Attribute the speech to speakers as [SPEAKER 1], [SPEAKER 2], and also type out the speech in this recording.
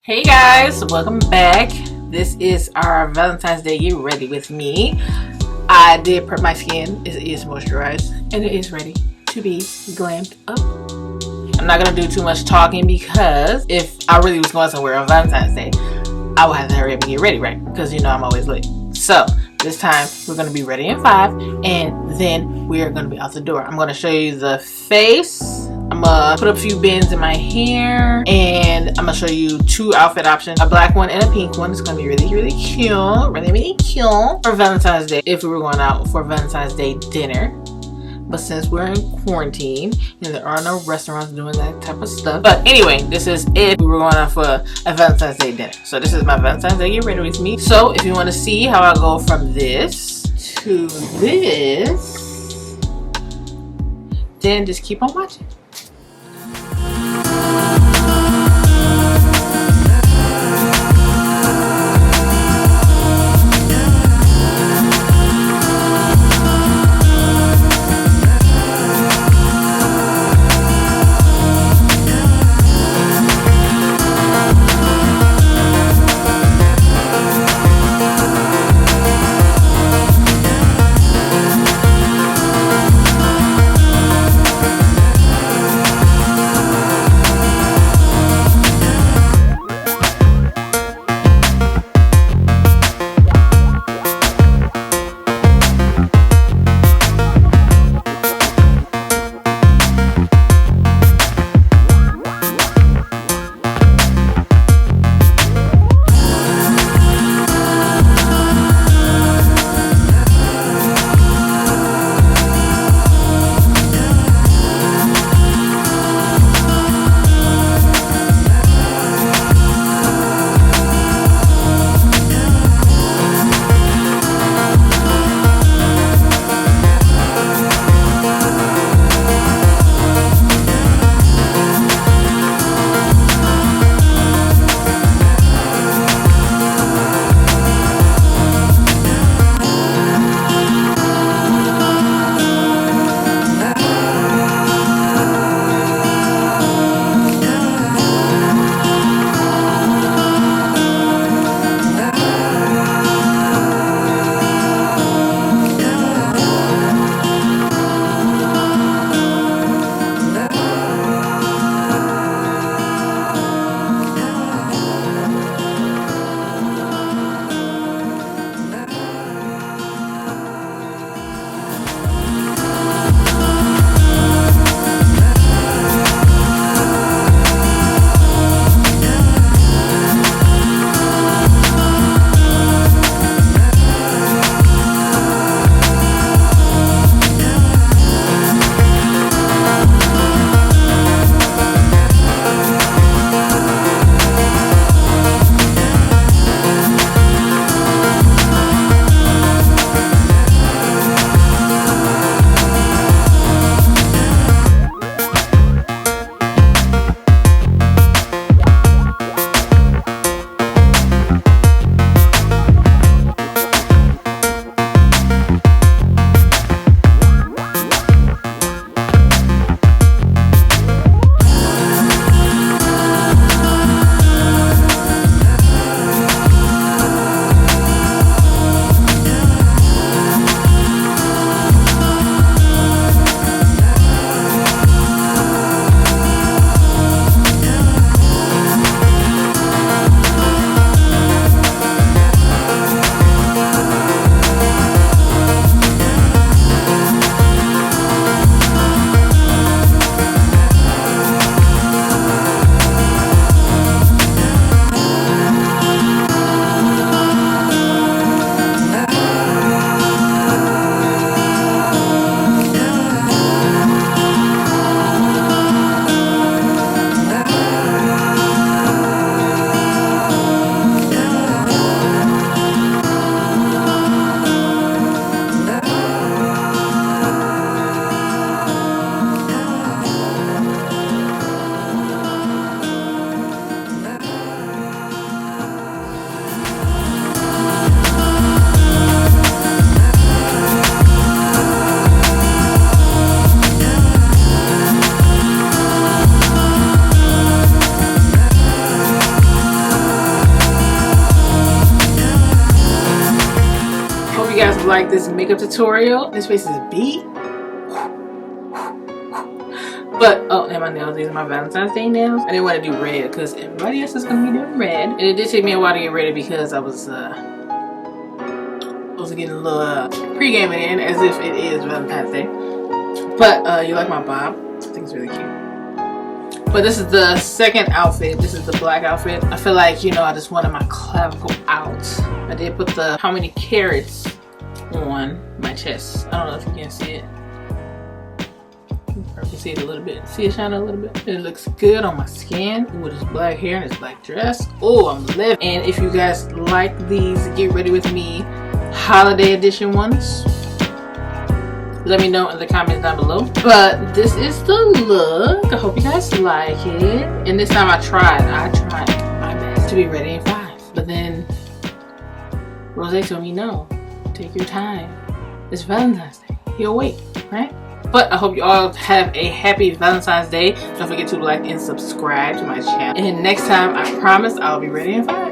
[SPEAKER 1] Hey guys, welcome back. This is our Valentine's Day Get Ready with me. I did prep my skin. It is moisturized and it is ready to be glammed up. I'm not gonna do too much talking because if I really was going somewhere on Valentine's Day, I would have to hurry up and get ready, right? Because you know I'm always late. So this time we're gonna be ready in 5 and then we are gonna be out the door. I'm gonna show you the face. I'm gonna put a few bins in my hair and I'm gonna show you 2 outfit options, a black one and a pink one. It's gonna be really cute, really cute for Valentine's Day if we were going out for Valentine's Day dinner. But since we're in quarantine and there are no restaurants doing that type of stuff. But anyway, this is if we were going out for a Valentine's Day dinner. So this is my Valentine's Day Get Ready with me. So if you want to see how I go from this to this, then just keep on watching. like this makeup tutorial. This face is beat. But, oh, and my nails, these are my Valentine's Day nails. I didn't want to do red because everybody else is going to be doing red. And it did take me a while to get ready because I was getting a little pre-gaming in as if it is Valentine's Day. But, you like my bob? I think it's really cute. But this is the second outfit. This is the black outfit. I feel like, you know, I just wanted my clavicle out. I did put the how many carats on my chest. I don't know if you can see it. You can see it a little bit. See it shine a little bit? It looks good on my skin with this black hair and this black dress. Oh, I'm living. And if you guys like these Get Ready With Me holiday edition ones, let me know in the comments down below. But this is the look. I hope you guys like it. And this time I tried my best to be ready in 5. But then Rose told me no. Take your time. It's Valentine's Day. He'll wait, right? But I hope you all have a happy Valentine's Day. Don't forget to like and subscribe to my channel. And next time, I promise I'll be ready in 5.